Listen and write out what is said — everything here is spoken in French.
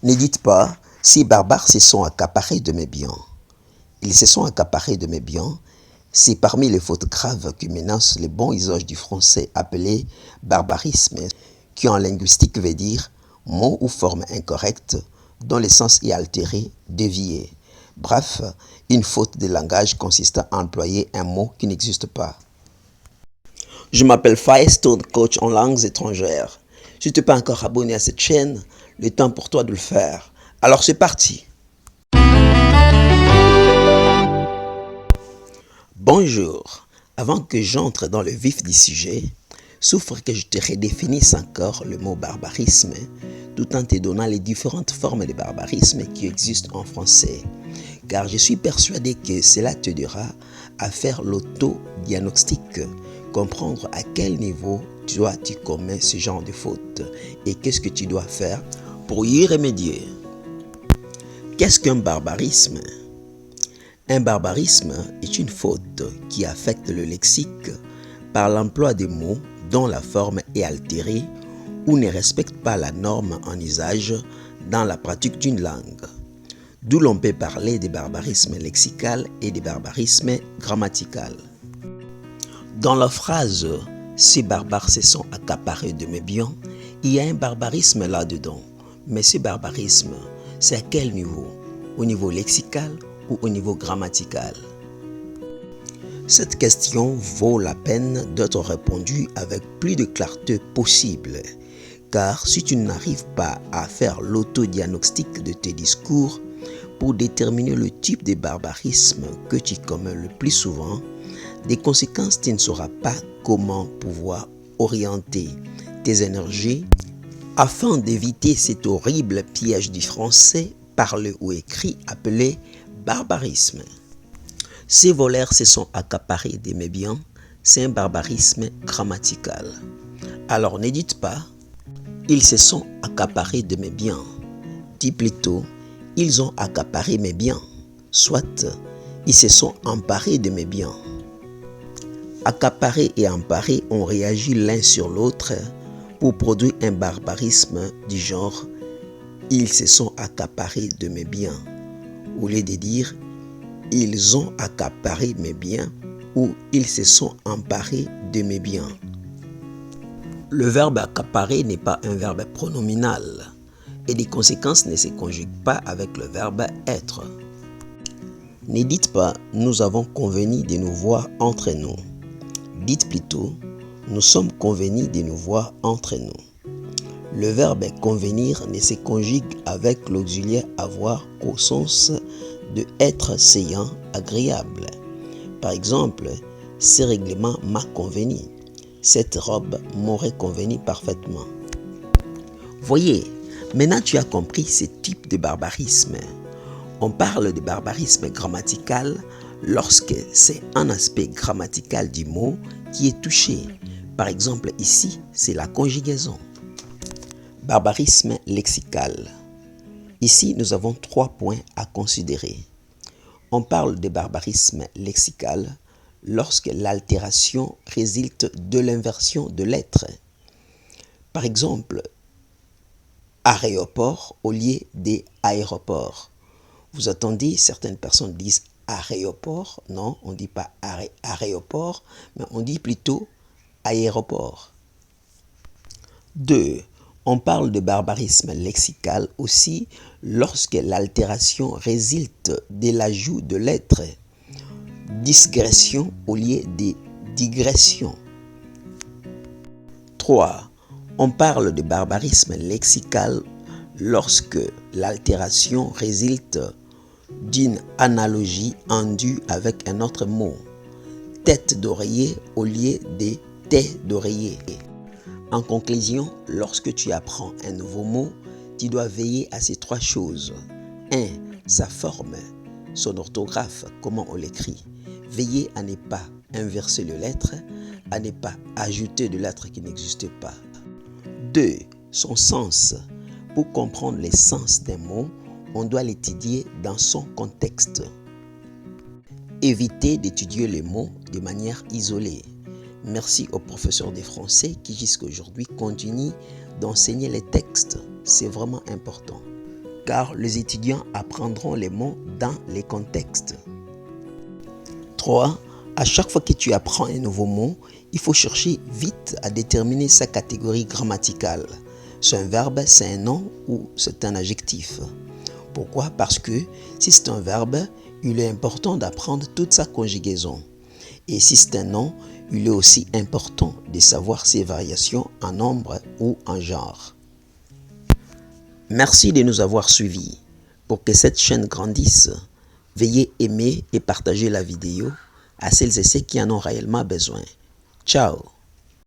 Ne dites pas, ces barbares se sont accaparés de mes biens. Ils se sont accaparés de mes biens. C'est parmi les fautes graves qui menacent le bon usage du français appelé barbarisme, qui en linguistique veut dire mot ou forme incorrecte dont le sens est altéré, dévié. Bref, une faute de langage consiste à employer un mot qui n'existe pas. Je m'appelle Firestone, coach en langues étrangères. Si tu n'es pas encore abonné à cette chaîne, le temps pour toi de le faire. Alors c'est parti. Bonjour. Avant que j'entre dans le vif du sujet, souffre que je te redéfinisse encore le mot barbarisme, tout en te donnant les différentes formes de barbarisme qui existent en français. Car je suis persuadé que cela t'aidera à faire l'autodiagnostic, comprendre à quel niveau tu commets ce genre de faute et qu'est-ce que tu dois faire pour y remédier. Qu'est-ce qu'un barbarisme ? Un barbarisme est une faute qui affecte le lexique par l'emploi de mots dont la forme est altérée ou ne respecte pas la norme en usage dans la pratique d'une langue. D'où l'on peut parler de barbarisme lexical et de barbarisme grammatical. Dans la phrase « Ces barbares se sont accaparés de mes biens », il y a un barbarisme là-dedans. Mais ce barbarisme, c'est à quel niveau ? Au niveau lexical ou au niveau grammatical? Cette question vaut la peine d'être répondue avec plus de clarté possible. Car si tu n'arrives pas à faire l'autodiagnostic de tes discours pour déterminer le type de barbarisme que tu commets le plus souvent, des conséquences, tu ne sauras pas comment pouvoir orienter tes énergies afin d'éviter cet horrible piège du français parlé ou écrit appelé barbarisme. Ces voleurs se sont accaparés de mes biens, c'est un barbarisme grammatical. Alors ne dites pas, ils se sont accaparés de mes biens. Dis plutôt, ils ont accaparé mes biens. Soit, ils se sont emparés de mes biens. Accaparés et emparés ont réagi l'un sur l'autre pour produire un barbarisme du genre « ils se sont accaparés de mes biens » au lieu de dire « ils ont accaparé mes biens » ou « ils se sont emparés de mes biens ». Le verbe accaparer n'est pas un verbe pronominal et les conséquences ne se conjuguent pas avec le verbe être. Ne dites pas « nous avons convenu de nous voir entre nous ». Dites plutôt « nous sommes convenus de nous voir entre nous ». Le verbe convenir ne se conjugue avec l'auxiliaire avoir qu'au sens de être saillant, agréable. Par exemple, ce règlement m'a convenu. Cette robe m'aurait convenu parfaitement. Voyez, maintenant tu as compris ce type de barbarisme. On parle de barbarisme grammatical lorsque c'est un aspect grammatical du mot qui est touché. Par exemple, ici, c'est la conjugaison. Barbarisme lexical. Ici, nous avons 3 points à considérer. On parle de barbarisme lexical lorsque l'altération résulte de l'inversion de lettres. Par exemple, aéroport au lieu d'aéroport. Vous attendez, certaines personnes disent aéroport. Non, on ne dit pas aéroport, mais on dit plutôt aéroport. 2. On parle de barbarisme lexical aussi lorsque l'altération résulte de l'ajout de lettres. Digression au lieu de digression. 3. On parle de barbarisme lexical lorsque l'altération résulte d'une analogie endue avec un autre mot. Tête d'oreiller au lieu de tête d'oreiller. En conclusion, lorsque tu apprends un nouveau mot, tu dois veiller à ces 3 choses. 1. Sa forme, son orthographe, comment on l'écrit. Veillez à ne pas inverser les lettres, à ne pas ajouter de lettres qui n'existent pas. 2. Son sens. Pour comprendre le sens d'un mot, on doit l'étudier dans son contexte. Évitez d'étudier les mots de manière isolée. Merci aux professeurs de français qui jusqu'à aujourd'hui continuent d'enseigner les textes. C'est vraiment important. car les étudiants apprendront les mots dans les contextes. 3. À chaque fois que tu apprends un nouveau mot, il faut chercher vite à déterminer sa catégorie grammaticale. C'est un verbe, c'est un nom ou c'est un adjectif. Pourquoi? Parce que si c'est un verbe, il est important d'apprendre toute sa conjugaison. Et si c'est un nom, il est aussi important de savoir ses variations en nombre ou en genre. Merci de nous avoir suivis. Pour que cette chaîne grandisse, veuillez aimer et partager la vidéo à celles et ceux qui en ont réellement besoin. Ciao!